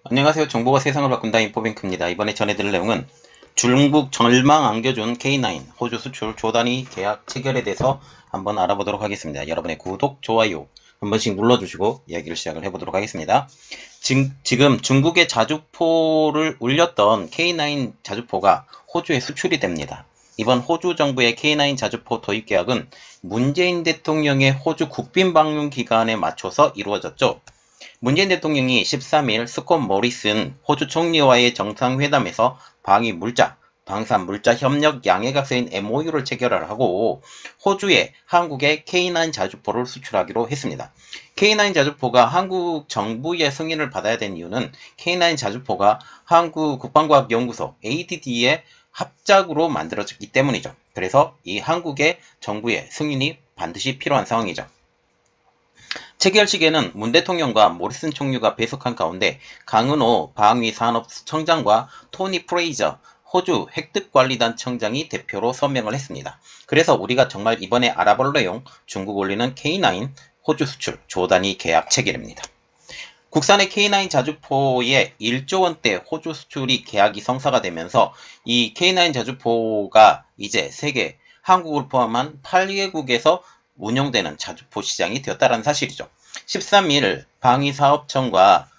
안녕하세요. 정보가 세상을 바꾼다 인포뱅크입니다. 이번에 전해드릴 내용은 중국 절망 안겨준 K9 호주 수출 조단위 계약 체결에 대해서 한번 알아보도록 하겠습니다. 여러분의 구독, 좋아요 한 번씩 눌러주시고 이야기를 시작을 해보도록 하겠습니다. 지금 중국의 자주포를 울렸던 K9 자주포가 호주에 수출이 됩니다. 이번 호주 정부의 K9 자주포 도입 계약은 문재인 대통령의 호주 국빈 방문 기간에 맞춰서 이루어졌죠. 문재인 대통령이 13일 스콧 모리슨 호주 총리와의 정상회담에서 방산 물자 협력 양해가 쓰인 MOU를 체결을 하고 호주에 한국의 K9 자주포를 수출하기로 했습니다. K9 자주포가 한국 정부의 승인을 받아야 되는 이유는 K9 자주포가 한국 국방과학연구소 ADD의 합작으로 만들어졌기 때문이죠. 그래서 이 한국의 정부의 승인이 반드시 필요한 상황이죠. 체결식에는 문 대통령과 모리슨 총리가 배석한 가운데 강은호 방위산업청장과 토니 프레이저 호주 획득관리단 청장이 대표로 서명을 했습니다. 그래서 우리가 정말 이번에 알아볼 내용 중국 올리는 K9 호주 수출 조단위 계약 체결입니다. 국산의 K9 자주포의 1조 원대 호주 수출이 계약이 성사가 되면서 이 K9 자주포가 이제 세계 한국을 포함한 8개국에서 운영되는 자주포 시장이 되었다는 사실이죠. 13일 방위사업청과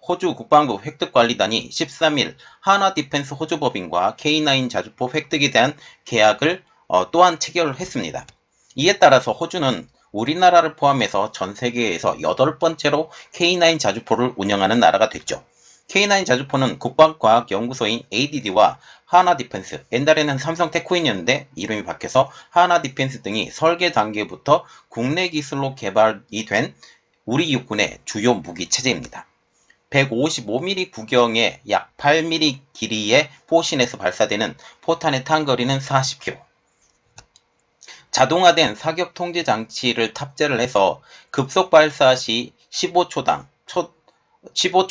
호주 국방부 획득관리단이 13일 하나디펜스 호주법인과 K9 자주포 획득에 대한 계약을 또한 체결을 했습니다. 이에 따라서 호주는 우리나라를 포함해서 전 세계에서 8번째로 K9 자주포를 운영하는 나라가 됐죠. K9 자주포는 국방과학연구소인 ADD와 하나디펜스, 옛날에는 삼성테크인이었는데 이름이 바뀌어서 하나디펜스 등이 설계 단계부터 국내 기술로 개발이 된 우리 육군의 주요 무기 체제입니다. 155mm 구경에 약 8mm 길이의 포신에서 발사되는 포탄의 탄거리는 40km. 자동화된 사격 통제 장치를 탑재를 해서 급속 발사 시 15초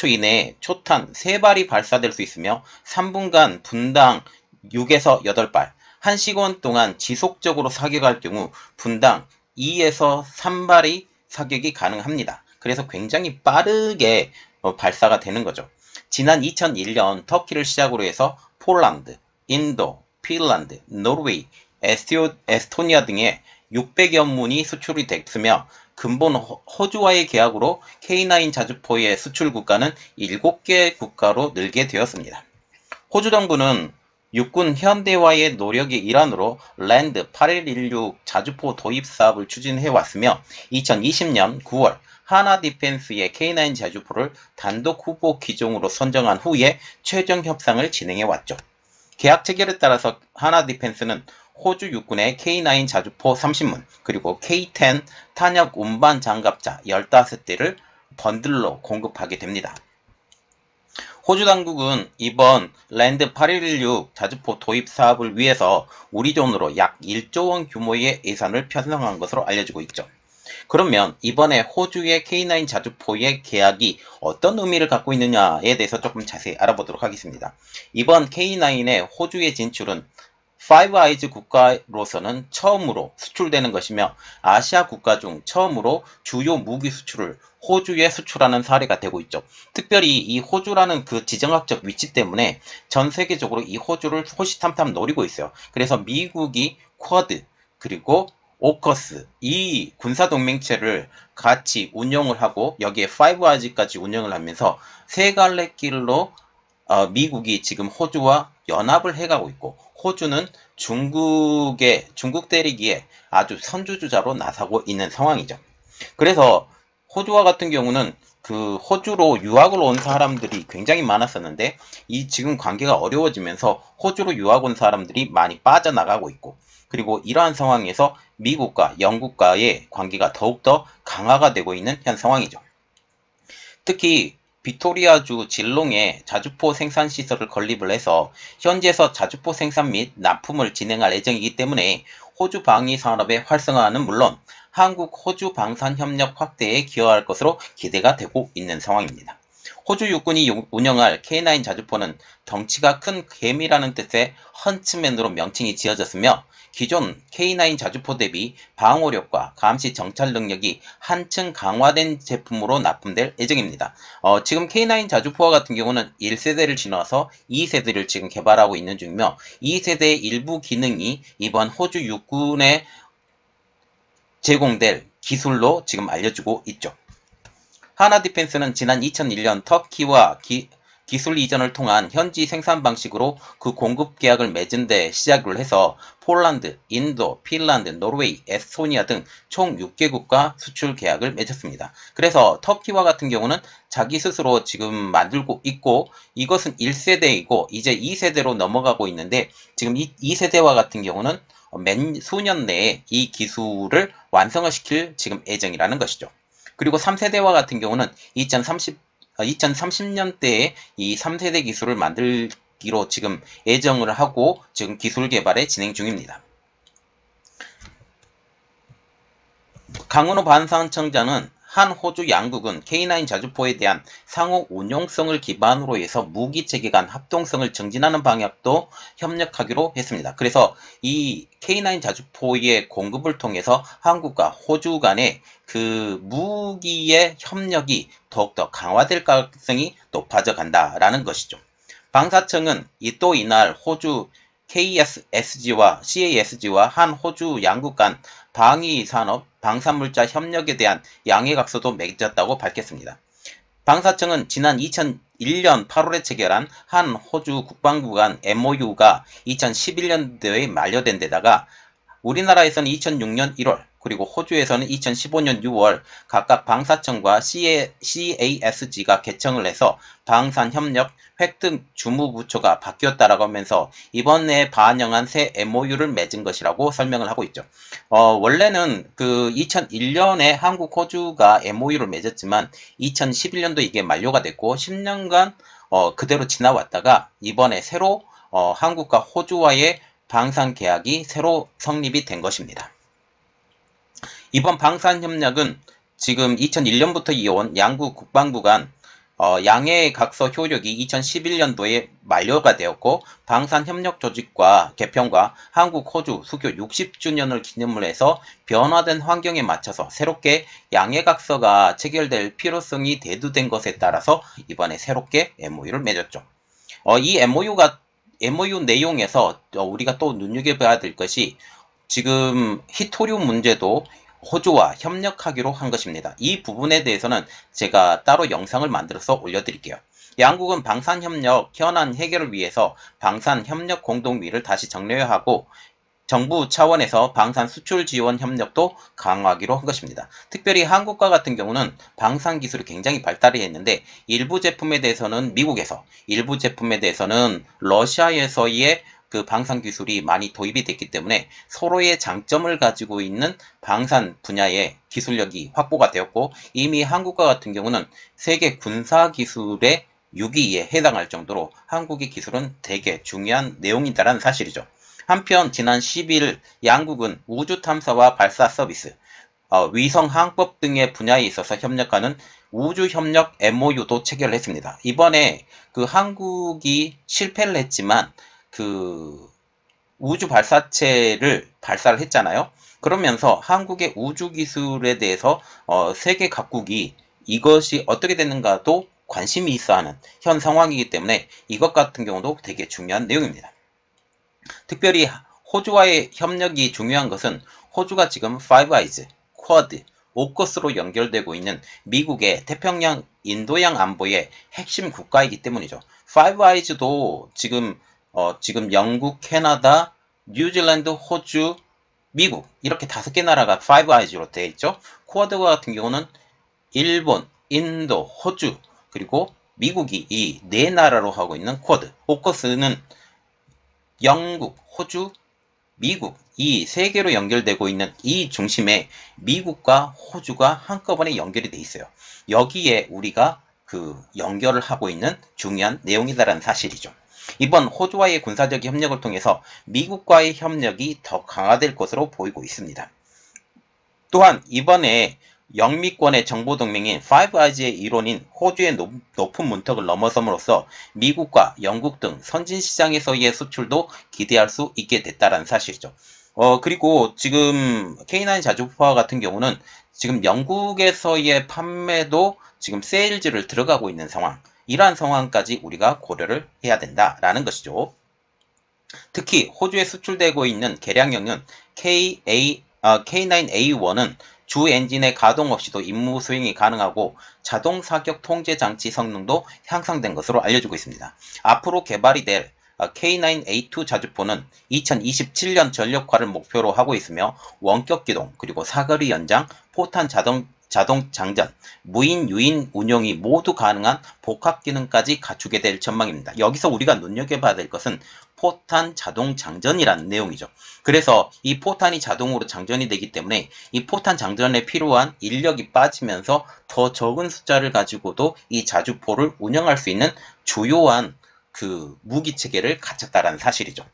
이내에 초탄 3발이 발사될 수 있으며 3분간 분당 6에서 8발, 1시간 동안 지속적으로 사격할 경우 분당 2에서 3발이 사격이 가능합니다. 그래서 굉장히 빠르게 발사가 되는 거죠. 지난 2001년 터키를 시작으로 해서 폴란드, 인도, 핀란드, 노르웨이, 에스토니아 등의 600여 문이 수출이 됐으며 근본 호주와의 계약으로 K9 자주포의 수출 국가는 7개 국가로 늘게 되었습니다. 호주 정부는 육군 현대화의 노력의 일환으로 랜드 8116 자주포 도입 사업을 추진해 왔으며 2020년 9월 하나디펜스의 K9 자주포를 단독 후보 기종으로 선정한 후에 최종 협상을 진행해 왔죠. 계약 체결에 따라서 하나디펜스는 호주 육군의 K9 자주포 30문 그리고 K10 탄약 운반 장갑차 15대를 번들로 공급하게 됩니다. 호주 당국은 이번 랜드 8116 자주포 도입 사업을 위해서 우리 돈으로 약 1조 원 규모의 예산을 편성한 것으로 알려지고 있죠. 그러면 이번에 호주의 K9 자주포의 계약이 어떤 의미를 갖고 있느냐에 대해서 조금 자세히 알아보도록 하겠습니다. 이번 K9의 호주의 진출은 파이브 아이즈 국가로서는 처음으로 수출되는 것이며 아시아 국가 중 처음으로 주요 무기 수출을 호주에 수출하는 사례가 되고 있죠. 특별히 이 호주라는 그 지정학적 위치 때문에 전 세계적으로 이 호주를 호시탐탐 노리고 있어요. 그래서 미국이 쿼드 그리고 오커스 이 군사동맹체를 같이 운영을 하고 여기에 파이브 아이즈까지 운영을 하면서 세 갈래 길로 미국이 지금 호주와 연합을 해가고 있고 호주는 중국 때리기에 아주 선두주자로 나서고 있는 상황이죠. 그래서 호주와 같은 경우는 그 호주로 유학을 온 사람들이 굉장히 많았었는데 이 지금 관계가 어려워지면서 호주로 유학 온 사람들이 많이 빠져나가고 있고 그리고 이러한 상황에서 미국과 영국과의 관계가 더욱더 강화가 되고 있는 현 상황이죠. 특히 빅토리아주 질롱에 자주포 생산 시설을 건립을 해서 현지에서 자주포 생산 및 납품을 진행할 예정이기 때문에 호주 방위 산업의 활성화는 물론 한국 호주 방산 협력 확대에 기여할 것으로 기대가 되고 있는 상황입니다. 호주 육군이 운영할 K9 자주포는 덩치가 큰 개미라는 뜻의 헌츠맨으로 명칭이 지어졌으며 기존 K9 자주포 대비 방어력과 감시 정찰 능력이 한층 강화된 제품으로 납품될 예정입니다. 지금 K9 자주포와 같은 경우는 1세대를 지나서 2세대를 지금 개발하고 있는 중이며 2세대의 일부 기능이 이번 호주 육군에 제공될 기술로 지금 알려지고 있죠. 하나디펜스는 지난 2001년 터키와 기술 이전을 통한 현지 생산 방식으로 그 공급 계약을 맺은 데 시작을 해서 폴란드, 인도, 핀란드, 노르웨이, 에스토니아 등 총 6개국과 수출 계약을 맺었습니다. 그래서 터키와 같은 경우는 자기 스스로 지금 만들고 있고 이것은 1세대이고 이제 2세대로 넘어가고 있는데 지금 2세대와 같은 경우는 수년 내에 이 기술을 완성을 시킬 지금 예정이라는 것이죠. 그리고 3세대와 같은 경우는 2030년대에 이 3세대 기술을 만들기로 지금 예정을 하고 지금 기술 개발에 진행 중입니다. 강은호 반사청장은 한 호주 양국은 K9 자주포에 대한 상호 운용성을 기반으로 해서 무기체계 간 합동성을 증진하는 방향도 협력하기로 했습니다. 그래서 이 K9 자주포의 공급을 통해서 한국과 호주 간의 그 무기의 협력이 더욱더 강화될 가능성이 높아져 간다라는 것이죠. 방사청은 또 이날 호주 KSSG와 CASG와 한 호주 양국 간 방위산업 방산물자 협력에 대한 양해각서도 맺었다고 밝혔습니다. 방사청은 지난 2001년 8월에 체결한 한 호주 국방부 간 MOU가 2011년도에 만료된 데다가 우리나라에서는 2006년 1월 그리고 호주에서는 2015년 6월 각각 방사청과 CASG가 개청을 해서 방산협력 획득 주무부처가 바뀌었다라고 하면서 이번에 반영한 새 MOU를 맺은 것이라고 설명을 하고 있죠. 원래는 그 2001년에 한국 호주가 MOU를 맺었지만 2011년도 이게 만료가 됐고 10년간 그대로 지나왔다가 이번에 새로 한국과 호주와의 방산 계약이 새로 성립이 된 것입니다. 이번 방산협력은 지금 2001년부터 이어온 양국 국방부 간 양해각서 효력이 2011년도에 만료가 되었고 방산협력 조직과 개편과 한국 호주 수교 60주년을 기념을 해서 변화된 환경에 맞춰서 새롭게 양해각서가 체결될 필요성이 대두된 것에 따라서 이번에 새롭게 MOU를 맺었죠. 이 MOU 내용에서 우리가 또 눈여겨봐야 될 것이 지금 히토류 문제도 호주와 협력하기로 한 것입니다. 이 부분에 대해서는 제가 따로 영상을 만들어서 올려드릴게요. 양국은 방산협력 현안 해결을 위해서 방산협력 공동위를 다시 정례화하고 정부 차원에서 방산 수출 지원 협력도 강화하기로 한 것입니다. 특별히 한국과 같은 경우는 방산 기술이 굉장히 발달이 했는데 일부 제품에 대해서는 미국에서, 일부 제품에 대해서는 러시아에서의 그 방산 기술이 많이 도입이 됐기 때문에 서로의 장점을 가지고 있는 방산 분야의 기술력이 확보가 되었고 이미 한국과 같은 경우는 세계 군사 기술의 6위에 해당할 정도로 한국의 기술은 되게 중요한 내용이다라는 사실이죠. 한편 지난 10일 양국은 우주 탐사와 발사 서비스, 위성 항법 등의 분야에 있어서 협력하는 우주협력 MOU도 체결을 했습니다. 이번에 그 한국이 실패를 했지만 그 우주 발사체를 발사를 했잖아요. 그러면서 한국의 우주 기술에 대해서 세계 각국이 이것이 어떻게 되는가도 관심이 있어 하는 현 상황이기 때문에 이것 같은 경우도 되게 중요한 내용입니다. 특별히 호주와의 협력이 중요한 것은 호주가 지금 파이브 아이즈, 쿼드, 오커스로 연결되고 있는 미국의 태평양, 인도양 안보의 핵심 국가이기 때문이죠. 파이브 아이즈도 지금 영국, 캐나다, 뉴질랜드, 호주, 미국 이렇게 5개 나라가 파이브 아이즈로 되어 있죠. 쿼드와 같은 경우는 일본, 인도, 호주 그리고 미국이 이 4나라로 하고 있는 쿼드. 오커스는 영국, 호주, 미국 이 3개로 연결되고 있는 이 중심에 미국과 호주가 한꺼번에 연결이 돼 있어요. 여기에 우리가 그 연결을 하고 있는 중요한 내용이다라는 사실이죠. 이번 호주와의 군사적 협력을 통해서 미국과의 협력이 더 강화될 것으로 보이고 있습니다. 또한 이번에 영미권의 정보동맹인 파이브 아이즈의 일원인 호주의 높은 문턱을 넘어섬으로써 미국과 영국 등 선진시장에서의 수출도 기대할 수 있게 됐다는 사실이죠. 그리고 지금 K9 자주포와 같은 경우는 지금 영국에서의 판매도 지금 세일즈를 들어가고 있는 상황, 이러한 상황까지 우리가 고려를 해야 된다라는 것이죠. 특히 호주에 수출되고 있는 개량형은 K9A1은 주 엔진의 가동 없이도 임무 수행이 가능하고 자동 사격 통제 장치 성능도 향상된 것으로 알려지고 있습니다. 앞으로 개발이 될 K9A2 자주포는 2027년 전력화를 목표로 하고 있으며 원격 기동, 그리고 사거리 연장, 포탄 자동 장전, 무인 유인 운용이 모두 가능한 복합 기능까지 갖추게 될 전망입니다. 여기서 우리가 눈여겨봐야 될 것은 포탄 자동 장전이라는 내용이죠. 그래서 이 포탄이 자동으로 장전이 되기 때문에 이 포탄 장전에 필요한 인력이 빠지면서 더 적은 숫자를 가지고도 이 자주포를 운영할 수 있는 주요한 그 무기 체계를 갖췄다는 사실이죠.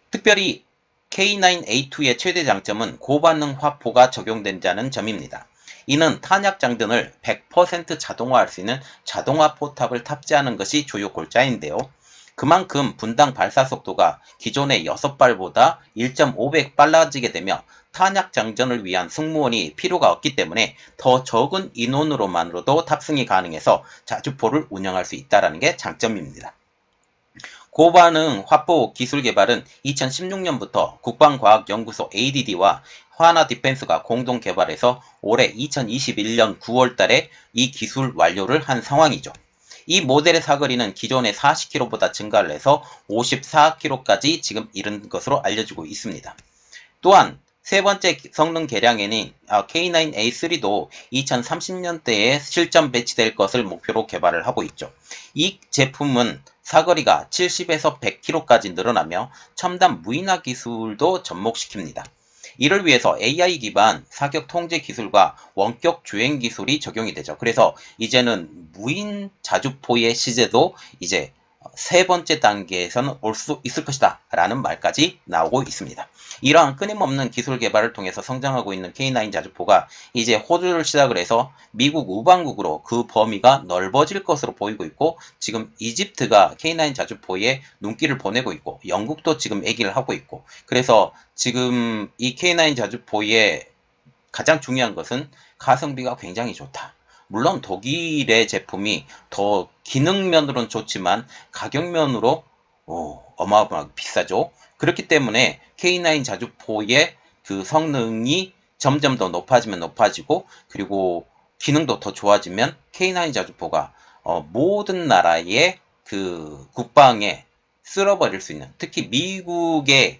특별히 K9A2의 최대 장점은 고반응 화포가 적용된다는 점입니다. 이는 탄약 장전을 100% 자동화할 수 있는 자동화 포탑을 탑재하는 것이 주요 골자인데요. 그만큼 분당 발사 속도가 기존의 6발보다 1.5배 빨라지게 되며 탄약 장전을 위한 승무원이 필요가 없기 때문에 더 적은 인원으로만으로도 탑승이 가능해서 자주포를 운영할 수 있다는 게 장점입니다. 고반응 화포 기술 개발은 2016년부터 국방과학연구소 ADD와 화나 디펜스가 공동 개발해서 올해 2021년 9월 달에 이 기술 완료를 한 상황이죠. 이 모델의 사거리는 기존의 40km보다 증가를 해서 54km까지 지금 이른 것으로 알려지고 있습니다. 또한 세 번째 성능 개량에는 K9A3도 2030년대에 실전 배치될 것을 목표로 개발을 하고 있죠. 이 제품은 사거리가 70에서 100km까지 늘어나며 첨단 무인화 기술도 접목시킵니다. 이를 위해서 AI 기반 사격 통제 기술과 원격 주행 기술이 적용이 되죠. 그래서 이제는 무인 자주포의 시제도 이제 세 번째 단계에서는 올 수 있을 것이다 라는 말까지 나오고 있습니다. 이러한 끊임없는 기술 개발을 통해서 성장하고 있는 K9 자주포가 이제 호주를 시작을 해서 미국 우방국으로 그 범위가 넓어질 것으로 보이고 있고, 지금 이집트가 K9 자주포에 눈길을 보내고 있고, 영국도 지금 얘기를 하고 있고, 그래서 지금 이 K9 자주포의 가장 중요한 것은 가성비가 굉장히 좋다. 물론 독일의 제품이 더 기능면으로는 좋지만 가격면으로 어마어마하게 비싸죠. 그렇기 때문에 K9 자주포의 그 성능이 점점 더 높아지면 높아지고, 그리고 기능도 더 좋아지면 K9 자주포가 모든 나라의 그 국방에 쓸어버릴 수 있는, 특히 미국의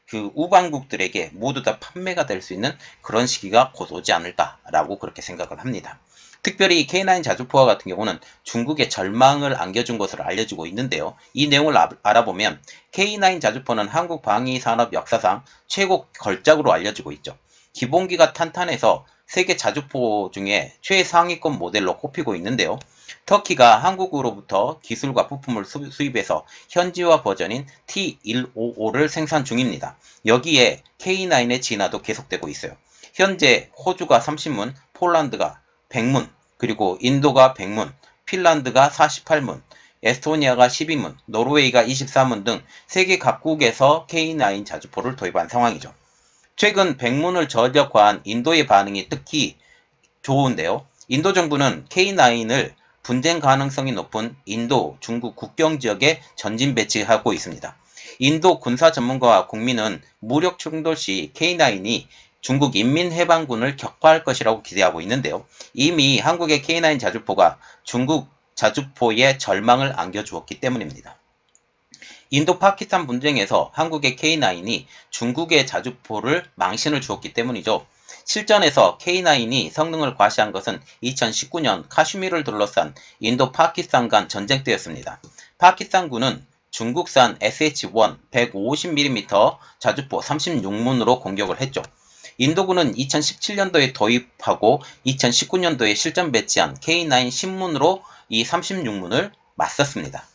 그 우방국들에게 모두 다 판매가 될 수 있는 그런 시기가 곧 오지 않을까라고 그렇게 생각을 합니다. 특별히 K9 자주포와 같은 경우는 중국의 절망을 안겨준 것으로 알려지고 있는데요. 이 내용을 알아보면 K9 자주포는 한국 방위산업 역사상 최고 걸작으로 알려지고 있죠. 기본기가 탄탄해서 세계 자주포 중에 최상위권 모델로 꼽히고 있는데요. 터키가 한국으로부터 기술과 부품을 수입해서 현지화 버전인 T155를 생산 중입니다. 여기에 K9의 진화도 계속되고 있어요. 현재 호주가 30문, 폴란드가 100문, 그리고 인도가 100문, 핀란드가 48문, 에스토니아가 12문, 노르웨이가 24문 등 세계 각국에서 K9 자주포를 도입한 상황이죠. 최근 100문을 저력화한 인도의 반응이 특히 좋은데요. 인도 정부는 K9을 분쟁 가능성이 높은 인도, 중국 국경 지역에 전진 배치하고 있습니다. 인도 군사 전문가와 국민은 무력 충돌 시 K9이 중국 인민해방군을 격파할 것이라고 기대하고 있는데요. 이미 한국의 K9 자주포가 중국 자주포에 절망을 안겨주었기 때문입니다. 인도 파키스탄 분쟁에서 한국의 K9이 중국의 자주포를 망신을 주었기 때문이죠. 실전에서 K9이 성능을 과시한 것은 2019년 카슈미르를 둘러싼 인도 파키스탄 간 전쟁 때였습니다. 파키스탄군은 중국산 SH-1 150mm 자주포 36문으로 공격을 했죠. 인도군은 2017년도에 도입하고 2019년도에 실전 배치한 K9 10문으로 이 36문을 맞섰습니다.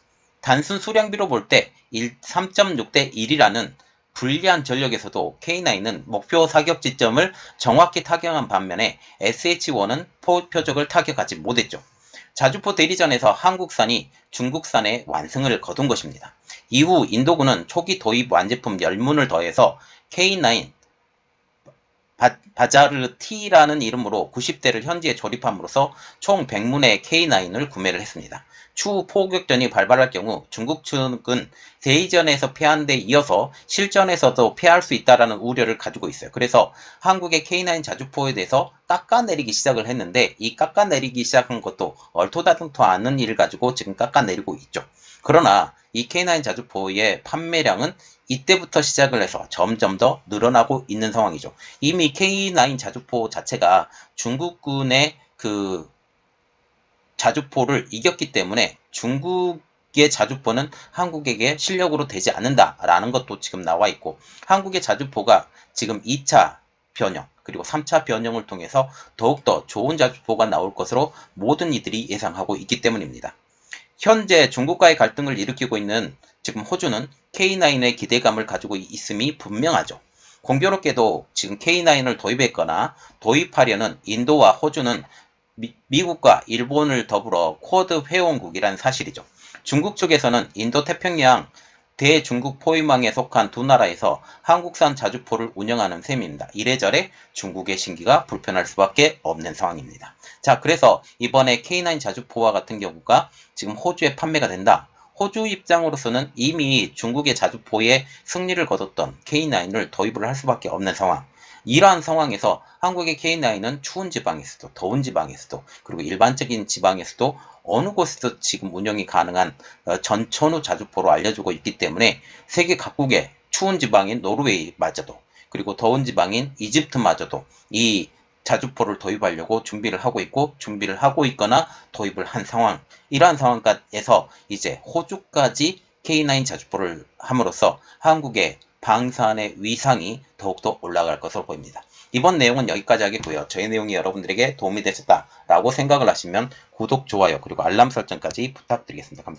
단순 수량비로 볼 때 3.6대 1이라는 불리한 전력에서도 K9은 목표 사격 지점을 정확히 타격한 반면에 SH-1은 표적을 타격하지 못했죠. 자주포 대리전에서 한국산이 중국산의 완승을 거둔 것입니다. 이후 인도군은 초기 도입 완제품 열문을 더해서 K9 바자르 T라는 이름으로 90대를 현지에 조립함으로써 총 100문의 K9을 구매를 했습니다. 추후 포격전이 발발할 경우 중국 측은 대의전에서 패한 데 이어서 실전에서도 패할 수 있다는 우려를 가지고 있어요. 그래서 한국의 K9 자주포에 대해서 깎아내리기 시작을 했는데 이 깎아내리기 시작한 것도 얼토당토 않은 일을 가지고 지금 깎아내리고 있죠. 그러나 이 K9 자주포의 판매량은 이때부터 시작을 해서 점점 더 늘어나고 있는 상황이죠. 이미 K9 자주포 자체가 중국군의 그 자주포를 이겼기 때문에 중국의 자주포는 한국에게 실력으로 되지 않는다라는 것도 지금 나와 있고, 한국의 자주포가 지금 2차 변형 그리고 3차 변형을 통해서 더욱더 좋은 자주포가 나올 것으로 모든 이들이 예상하고 있기 때문입니다. 현재 중국과의 갈등을 일으키고 있는 지금 호주는 K9의 기대감을 가지고 있음이 분명하죠. 공교롭게도 지금 K9을 도입했거나 도입하려는 인도와 호주는 미국과 일본을 더불어 쿼드 회원국이란 사실이죠. 중국 쪽에서는 인도 태평양 대중국 포위망에 속한 두 나라에서 한국산 자주포를 운영하는 셈입니다. 이래저래 중국의 신기가 불편할 수밖에 없는 상황입니다. 자, 그래서 이번에 K9 자주포와 같은 경우가 지금 호주에 판매가 된다. 호주 입장으로서는 이미 중국의 자주포에 승리를 거뒀던 K9을 도입을 할 수밖에 없는 상황. 이러한 상황에서 한국의 K9은 추운 지방에서도 더운 지방에서도 그리고 일반적인 지방에서도 어느 곳에서 지금 운영이 가능한 전천후 자주포로 알려지고 있기 때문에 세계 각국의 추운 지방인 노르웨이마저도 그리고 더운 지방인 이집트마저도 이 자주포를 도입하려고 준비를 하고 있고 준비를 하고 있거나 도입을 한 상황. 이러한 상황에서 이제 호주까지 K9 자주포를 함으로써 한국의 방산의 위상이 더욱더 올라갈 것으로 보입니다. 이번 내용은 여기까지 하겠고요. 저의 내용이 여러분들에게 도움이 되셨다라고 생각을 하시면 구독, 좋아요, 그리고 알람 설정까지 부탁드리겠습니다. 감사합니다.